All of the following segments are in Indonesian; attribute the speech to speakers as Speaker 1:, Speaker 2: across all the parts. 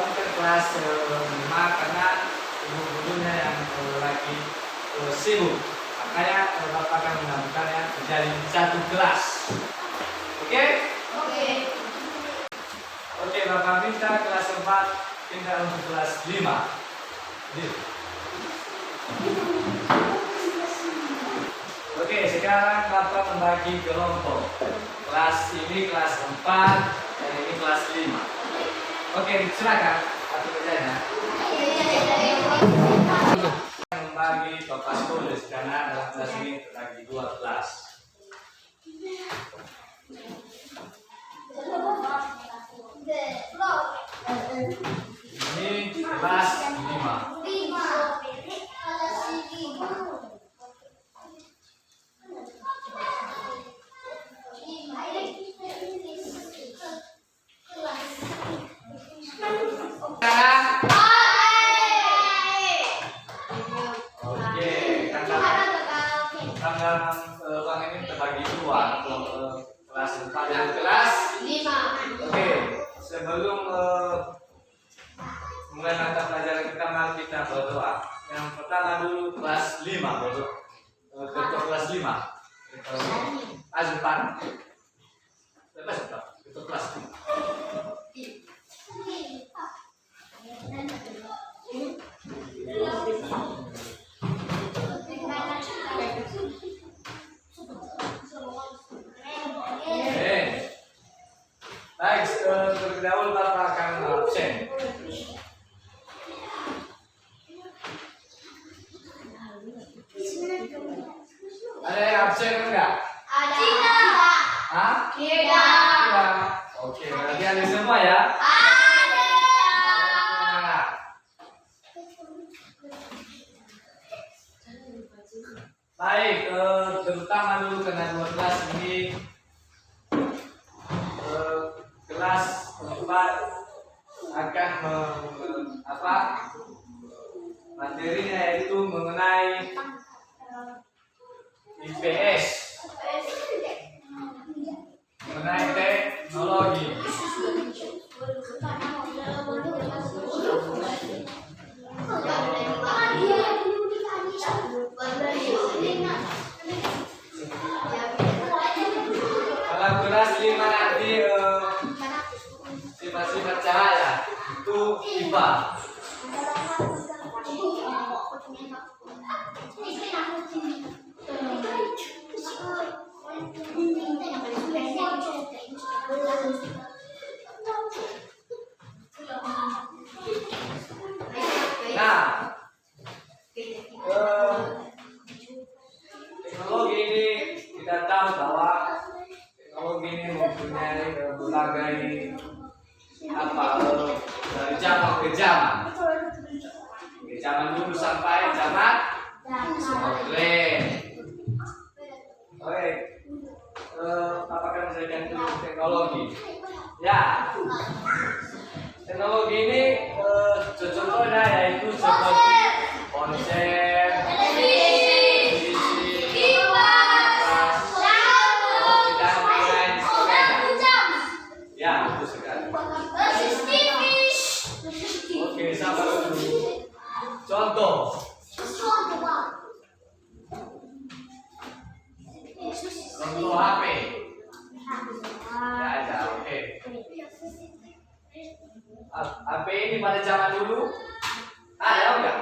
Speaker 1: bukan kelas 5 karena guru-gurunya yang lagi sibuk. Makanya Bapak akan menambahkannya menjadi satu kelas. Oke?
Speaker 2: Oke.
Speaker 1: Oke, Bapak minta kelas 4 pindah untuk kelas 5. Oke, sekarang Bapak membagi kelompok. Kelas ini kelas 4 dan ini kelas 5. Oke, silakan. Satu kerjanya. Membagi Bapak tulis karena dalam kelas ini terbagi 2 kelas. Ini kelas 5. Tanggal uang ini terbagi 2 kelas 4 dan kelas 5. Oke, sebelum mulai mata pelajaran kita, mari kita berdoa. Yang pertama dulu kelas 5 berdoa. Ketua kelas 5. Azpan. Lepas itu kelas 5. Baik, terlebih dahulu Bapak akan absen. Ada yang absen enggak?
Speaker 2: Ada. Tidak.
Speaker 1: Hah?
Speaker 2: Tidak.
Speaker 1: Oke, berarti ada semua ya?
Speaker 2: Ada.
Speaker 1: Baik, terutama dulu karena 2 kelas ini kelas 4 akan materinya yaitu mengenai IPS, mengenai teknologi. Kalau kelas 5 nanti sifat-sifat cahaya itu IPA. Nah, teknologi ini kita tahu bahwa teknologi ini mempunyai berbagai dari zaman ke zaman. Dari zaman dulu sampai zaman modern. Oke, Bapak akan menjelaskan dulu teknologi. Ya, teknologi ini contohnya yaitu seperti ponsel, televisi, kipas, dan lain sebagainya. Ya, betul sekali. Oke, sabar dulu. Contoh. Contoh HP. Ya, ada. Oke. HP ini pada zaman dulu ada enggak?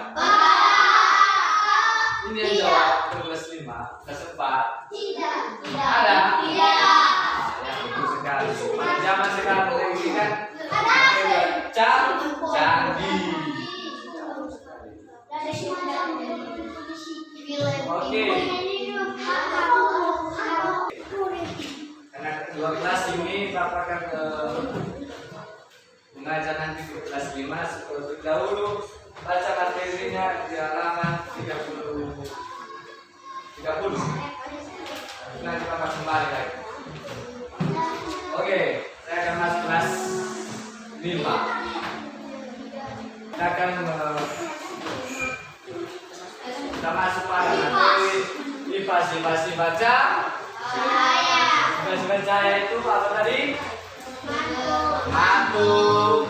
Speaker 1: Ini yang jawab kelas 5, kelas 4.
Speaker 2: Tidak.
Speaker 1: Ada?
Speaker 2: Tidak.
Speaker 1: Ya, betul sekali. Pada zaman sekarang ini kan canggih. Oke. Karena kedua kelas ini Bapak akan mengajar nanti di kelas 5. Seperti dahulu baca materinya di halaman 30. Nanti Bapak kembali lagi. Oke, saya akan masuk kelas 5. Kita akan kita masuk pada materi IPA. Sifat baca itu apa tadi? Mantu,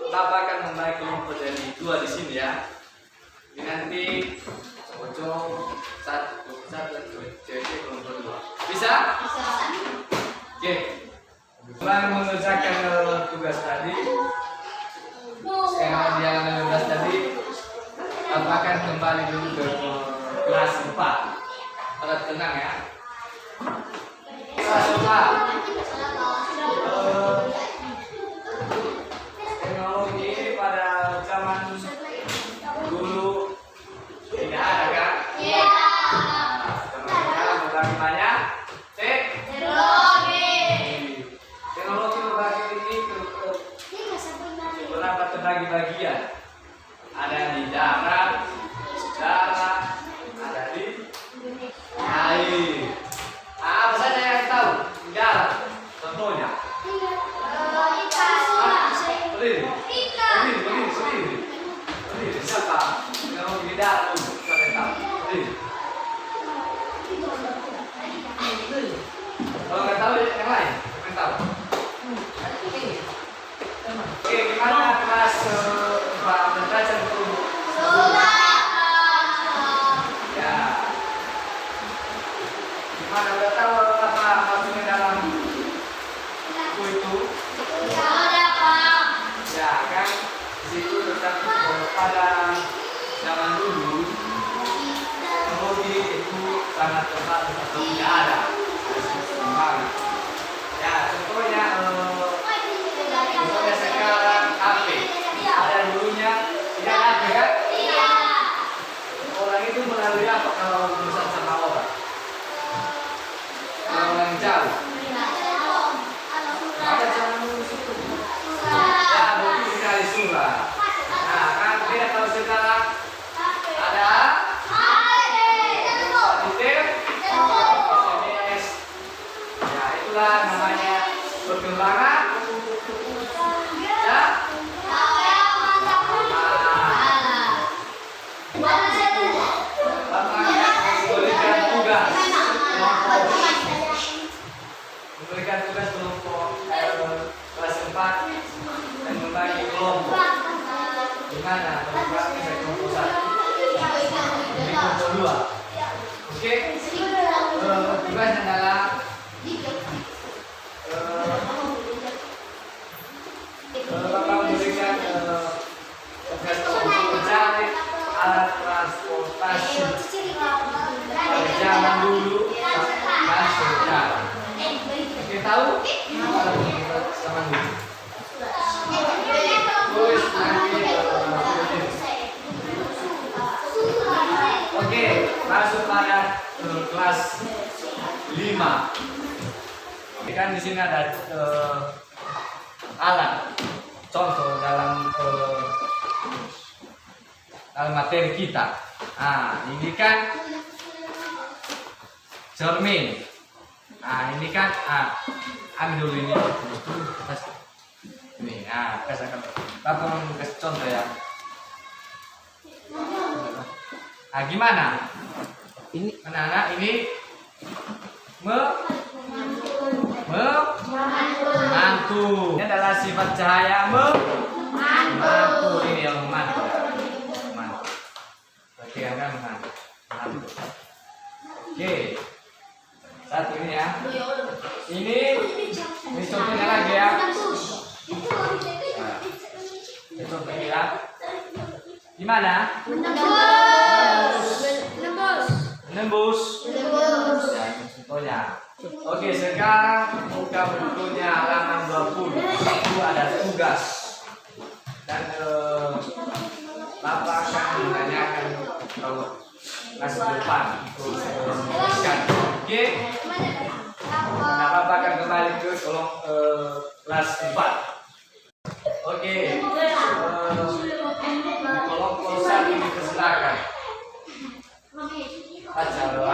Speaker 1: Bapak akan membagi kelompok jadi 2 di sini ya. Ini nanti cowok satu cewek kelompok 2. Bisa? Oke. Setelah mengerjakan tugas tadi, yang dia tugas tadi, Bapak akan kembali dulu ke kelas 4. Harap tenang ya. Kelas 4. Teknologi ini pada zaman dulu tidak ada kan? Sekarang membagi banyak teknologi membagi ini beberapa terbagi bagian. Ada di darat, ada di air. Apa saja yang tahu? Di darat, contohnya. Berdiri. Siapa? Teknologi di darat dulu. Siapa yang tahu? Berdiri. Kalau nggak tahu yang lain, yang tahu. Oke, gimana kelas Pak belajar itu? Ya. Gimana udah tahu apa maksudnya dalam buku itu? Ya kan, di situ tercatat pada zaman dulu teknologi itu sangat terbatas atau tidak ada. Ya, contohnya sekarang HP. Ada dulunya tidak ada HP kan? Orang itu melalui apa kalau berurusan sama orang? Kalau orang jauh. Ada cara menulis itu. Ya, bukti sekali surat. Nah, kan dia tahu sekarang ada SMS. Ya, itulah namanya perkembangan. Ya. Memberikan tugas kelompok kelas 4 dan membagi kelompok. Gimana? Kalau bisa kelompok 1, kelompok 2. Oke? Tugasnya adalah Bapak memberikan tugas untuk mencari alat transportasi pada zaman dulu dan sekarang. Oke, tahu? Sama dulu. Terus nanti oke, masuk pada kelas 5. Ini kan di sini ada alat contoh dalam materi kita. Nah, ini kan cermin. Nah, ini kan ambil dulu ini. Ini, kasih Bapak kasih contoh ya. Nah, gimana? Ini anak-anak ini membantu. Ini adalah sifat cahaya membantu. Ini yang membantu. Oke, Anda membantu. Oke. Satu ini ya. Ini contohnya lagi ya. Ini contohnya ya. Gimana? Menembus. Ya, ini contohnya. Oke, sekarang buka bukunya halaman 20. Itu ada tugas. Dan Bapak akan menanyakan kalau masuk depan untuk menuliskan. Oke. Nah, Bapak akan kembali ke kolom kelas 4. Oke. Kolom pulsa ini persilakan. Baca doa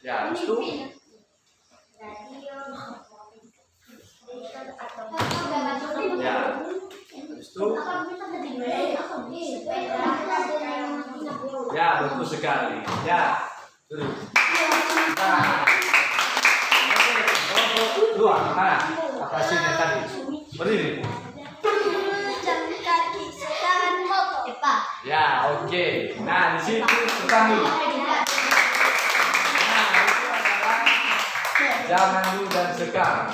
Speaker 1: ya, itu. Ya, itu. Ya, betul sekali. Ya, Duduk. Nah. Oke, kelompok 2 mana? Apa sini tadi? Berdiri.
Speaker 2: Jalan kaki sekarang motor. Cepat.
Speaker 1: Ya, oke. Nah, di situ tetang dulu. Nah, itu adalah zaman dulu dan sekarang.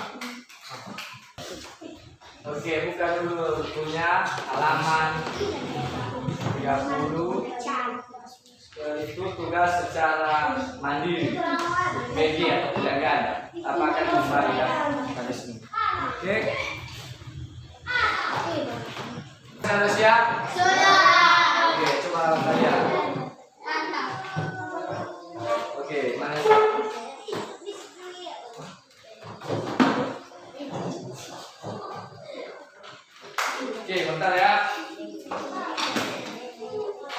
Speaker 1: Oke, buka dulu bukunya halaman 30. Itu tugas secara mandiri. Media atau tidak ada. Apakah kembalikan pada sini? Oke. Sudah siap?
Speaker 2: Sudah.
Speaker 1: Oke, coba lihat. Oke, mana? Oke, bentar ya.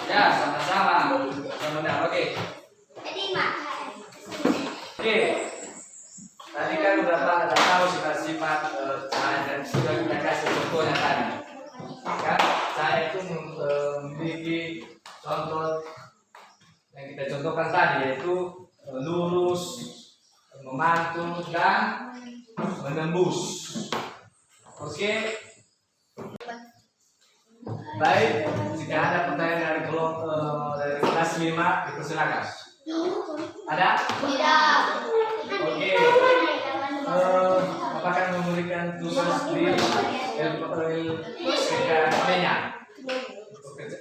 Speaker 1: Ya, sama-sama. Benar, oke. Oke. Tadi kan udah tahu sifat-sifat saya dan sudah kita kasih contohnya tadi. Kan saya itu memiliki contoh yang kita contohkan tadi yaitu lurus, memantul dan menembus. Oke. Baik, jika ada pertanyaan dari dari kelas 5 dipersilakan. Ada?
Speaker 2: Tidak.
Speaker 1: Oke. Apakah memberikan tugas di segalanya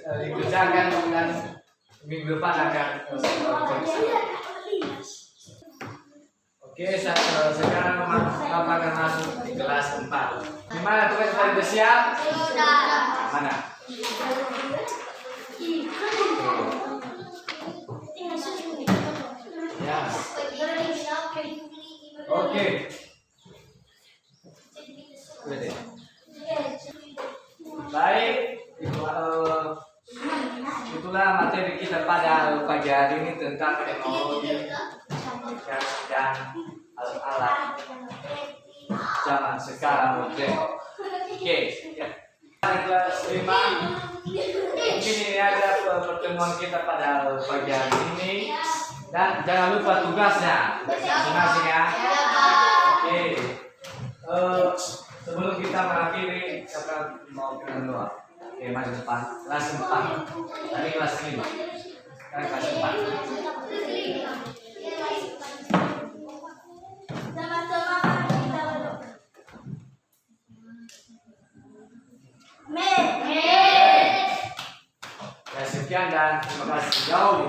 Speaker 1: dikerjakan dan minggu depan akan Oke, sekarang Bapak akan masuk di kelas 4. Gimana tugas tadi udah siap?
Speaker 2: Sudah.
Speaker 1: Mana? Ya. Oke. Udah deh. Baik, itulah materi kita pada pagi hari ini tentang teknologi dan alat-alat zaman sekarang modern. Oke, ya. Kelas 5. Mungkin ini ada pertemuan kita pada pagi hari ini. Dan jangan lupa tugasnya masing-masing ya. Oke. Sebelum kita mengakhiri, siapa mau kenal doa? Oke, maju depan. Kelas 4. Tadi kelas 5. Sekarang kelas 4. Ya, sekian dan terima kasih. Jauh.